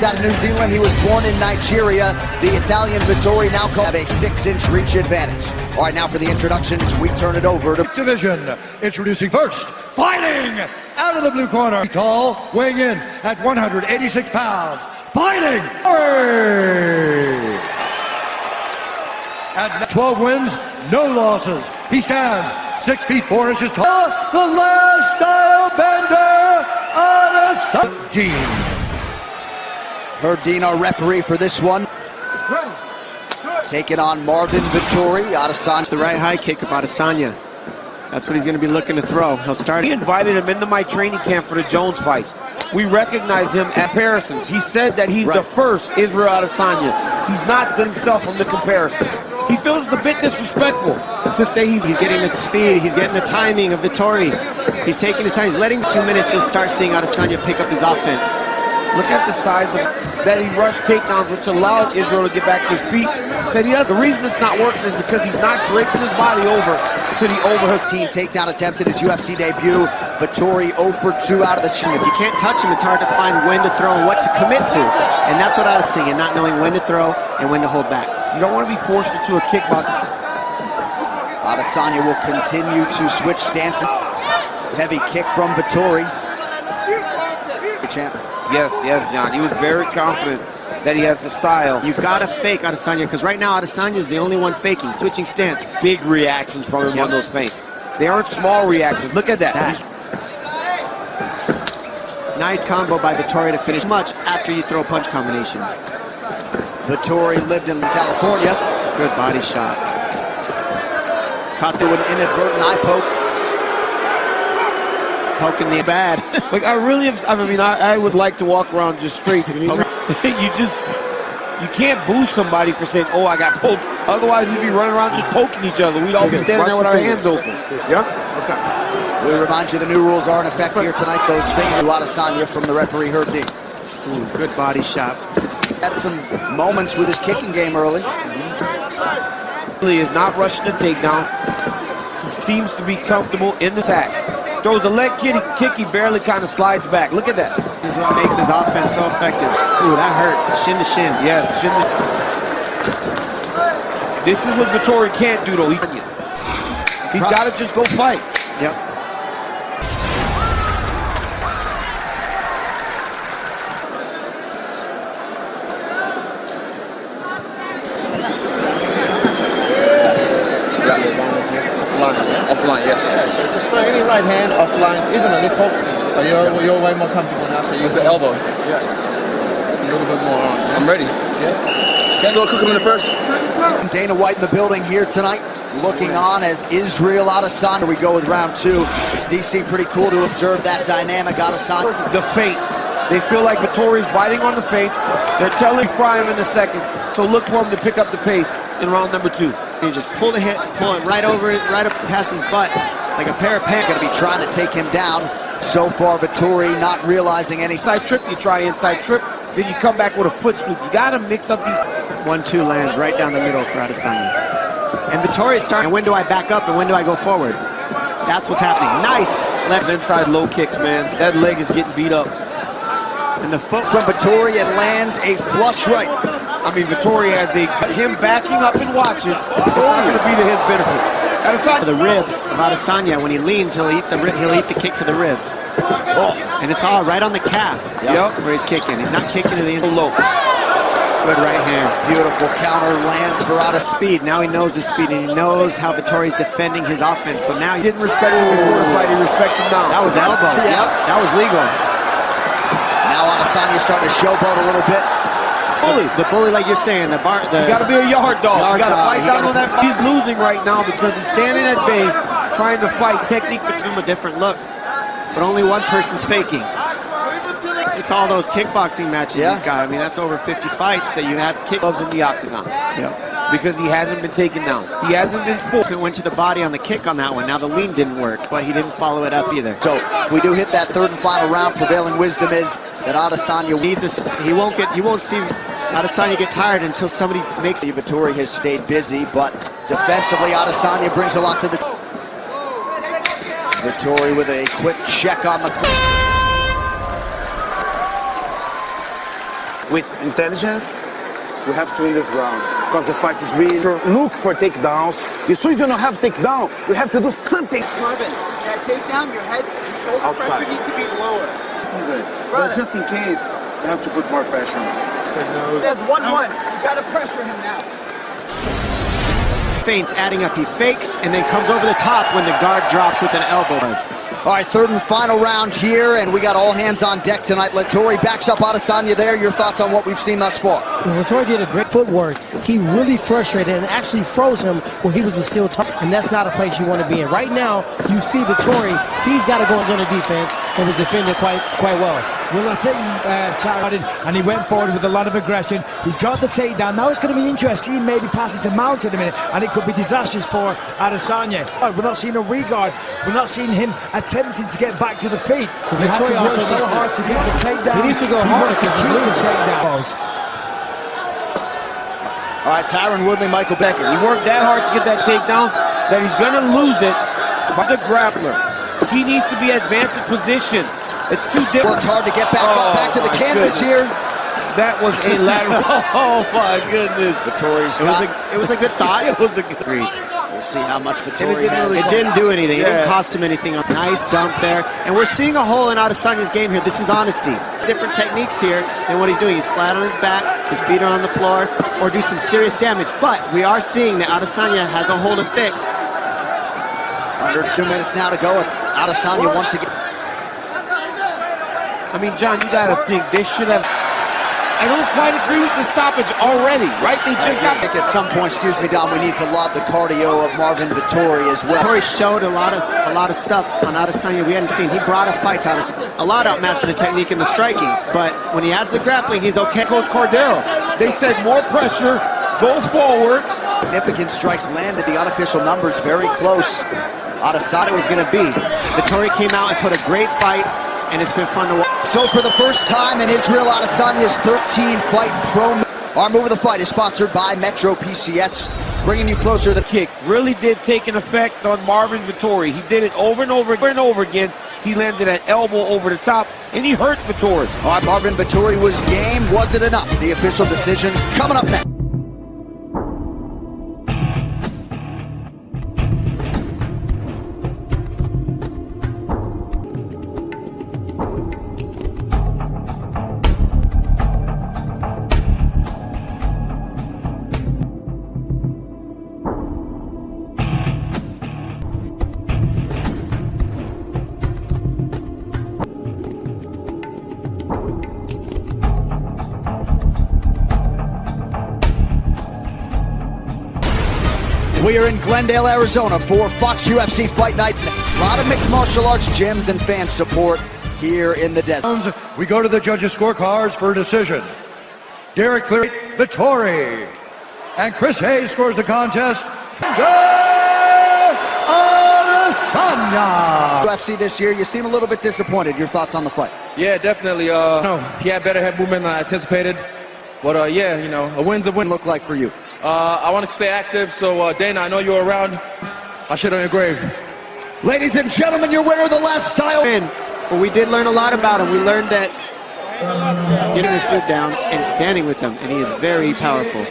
Based out of New Zealand, he was born in Nigeria. The Italian Vettori now have a 6-inch reach advantage. All right, now for the introductions, we turn it over to division. Introducing first, fighting out of the blue corner, tall, weighing in at 186 pounds, fighting at 12 wins, no losses. He stands 6 feet 4 inches tall. The last style bender, Adesanya. Herb Dean, our referee for this one. Taking on Marvin Vettori. Adesanya. The right high kick of Adesanya. That's what he's going to be looking to throw. He'll start. We invited him into my training camp for the Jones fights. We recognized him at comparisons. He said that he's the first Israel Adesanya. He's not himself from the comparisons. He feels it's a bit disrespectful to say he's getting the speed, he's getting the timing of Vettori. He's taking his time, he's letting 2 minutes, you'll start seeing Adesanya pick up his offense. Look at the size of that he rushed takedowns, which allowed Israel to get back to his feet. Said the reason it's not working is because he's not draping his body over to the overhook. Team takedown attempts in his UFC debut. Vettori 0 for 2 out of the chin. If you can't touch him, it's hard to find when to throw and what to commit to. And that's what Adesanya, not knowing when to throw and when to hold back. You don't want to be forced into a kickbox. Adesanya will continue to switch stances. Heavy kick from Vettori. Champ. Yes, John. He was very confident that he has the style. You've got to fake Adesanya, because right now Adesanya is the only one faking, switching stance. Big reactions from him on those feints. They aren't small reactions. Look at that. Nice combo by Vettori to finish much after you throw punch combinations. Vettori lived in California. Good body shot. Caught through an inadvertent eye poke. Poking the bad. Like I would like to walk around just straight. You can't boo somebody for saying, "Oh, I got poked." Otherwise, we'd be running around just poking each other. We'd all be standing there with our hands open. Yeah. Okay. We remind you the new rules are in effect here tonight. Those fingers to Adesanya from the referee Herb Dean. Ooh, good body shot. Had some moments with his kicking game early. He is not rushing the takedown. He seems to be comfortable in the attacks. Throws a leg kick, he barely kind of slides back. Look at that. This is what makes his offense so effective. Ooh, that hurt. Shin to shin. Yes, shin to... This is what Vettori can't do, though. He's got to just go fight. Yep. Offline, yes. Yeah, so just throw any right hand offline, even a left hook. You're way more comfortable now, so use the elbow. Yeah. A little bit more on. I'm ready. Yeah. Still cooking in the first. Dana White in the building here tonight, looking on as Israel Adesanya. We go with round 2. DC, pretty cool to observe that dynamic. Adesanya. The feints. They feel like Vettori's biting on the feints. They're telling fry him in the second. So look for him to pick up the pace in round number 2. You just pull the hit, pull it right over it, right up past his butt, like a pair of pants. Going to be trying to take him down. So far, Vettori not realizing any. Side trip, you try inside trip, then you come back with a foot swoop. You got to mix up these. 1-2 lands right down the middle for Adesanya. And Vettori is starting. And when do I back up and when do I go forward? That's what's happening. Nice. Left inside low kicks, man. That leg is getting beat up. And the foot from Vettori, and lands a flush right. I mean, Vettori has him backing up and watching. It's not going to be to his benefit. Adesanya. The ribs of Adesanya, when he leans, he'll eat the kick to the ribs. Oh, and it's all right on the calf. Yep. Where he's kicking. He's not kicking to the inside. Low. Good right hand. Beautiful counter lands for Adesanya. Speed. Now he knows his speed, and he knows how Vettori's defending his offense. So now He didn't respect him before the fight. He respects him now. That was elbow. Yeah. Yep, that was legal. Now Adesanya's starting to showboat a little bit. The bully, like you're saying, you got to be a yard dog. You got to bite down on that. He's losing right now because he's standing at bay, trying to fight technique. Give him a different look, but only one person's faking. It's all those kickboxing matches he's got. I mean, that's over 50 fights that you have kick gloves in the octagon. Yep. Because he hasn't been taken down. He hasn't been forced. It went to the body on the kick on that one. Now the lean didn't work, but he didn't follow it up either. So if we do hit that 3rd and final round, prevailing wisdom is that Adesanya needs us. You won't see Adesanya get tired until somebody makes it. Vettori has stayed busy, but defensively Adesanya brings a lot to the. Vettori with a quick check on the. with intelligence, we have to win this round because the fight is really look for takedowns. As soon as you don't have takedown, you have to do something. Marvin, that takedown, your head, your shoulder Outside. pressure needs to be lower. Good. But just in case, you have to put more pressure on him. There's 1-1. You gotta pressure him now. Feints adding up. He fakes and then comes over the top when the guard drops with an elbow. All right, third and final round here, and we got all hands on deck tonight. Vettori backs up Adesanya there. Your thoughts on what we've seen thus far? Well, Vettori did a great footwork. He really frustrated and actually froze him when he was a steel top, and that's not a place you want to be in. Right now, you see Vettori, he's got to go into the defense and was defending quite well. Well, I think started and he went forward with a lot of aggression. He's got the takedown. Now it's going to be interesting. He maybe pass it to Mount in a minute, and it could be disastrous for Adesanya. We're not seeing a regard. We're not seeing him attempting to get back to the feet. He had to work so hard to get the takedown. He needs to go hard because he's losing takedowns. All right, Tyron Woodley, Michael Becker. He worked that hard to get that takedown that he's going to lose it by the grappler. He needs to be advanced position. It's too different. Worked hard to get back up, back to the canvas here. That was a lateral. Oh my goodness. Vettori's It was a good thought. It was a good read. We'll see how much Vettori has. It didn't do anything. It didn't cost him anything. A nice dump there. And we're seeing a hole in Adesanya's game here. This is honesty. Different techniques here than what he's doing. He's flat on his back, his feet are on the floor, or do some serious damage. But we are seeing that Adesanya has a hole to fix. Under 2 minutes now to go. It's Adesanya once again. I mean, John, you got to think they should have. I don't quite agree with the stoppage already, right? They just got. I think at some point, excuse me, Dom, we need to laud the cardio of Marvin Vettori as well. Vettori showed a lot of stuff on Adesanya we hadn't seen. He brought a fight to Adesanya. A lot outmatched the technique and the striking, but when he adds the grappling, he's okay. Coach Cordero, they said more pressure, go forward. Significant strikes landed. The unofficial numbers very close. Adesanya was going to be. Vettori came out and put a great fight, and it's been fun to watch. So for the first time in Israel Adesanya's 13-fight pro. Our move of the fight is sponsored by Metro PCS, bringing you closer to the kick. Really did take an effect on Marvin Vettori. He did it over and over again. He landed an elbow over the top, and he hurt Vettori. All right, Marvin Vettori was game. Was it enough? The official decision coming up next. We are in Glendale, Arizona for Fox UFC Fight Night. A lot of mixed martial arts gyms and fan support here in the desert. We go to the judges' scorecards for a decision. Derek Cleary, Vettori. And Chris Hayes scores the contest. Adesanya! UFC this year, you seem a little bit disappointed. Your thoughts on the fight? Yeah, definitely. He had better head movement than I anticipated. But yeah, you know, a win's a win. Look like for you? I want to stay active, so Dana, I know you're around. I shit on your grave. Ladies and gentlemen, your winner of the last style. But we did learn a lot about him. We learned that getting this dude down and standing with him, and he is very powerful.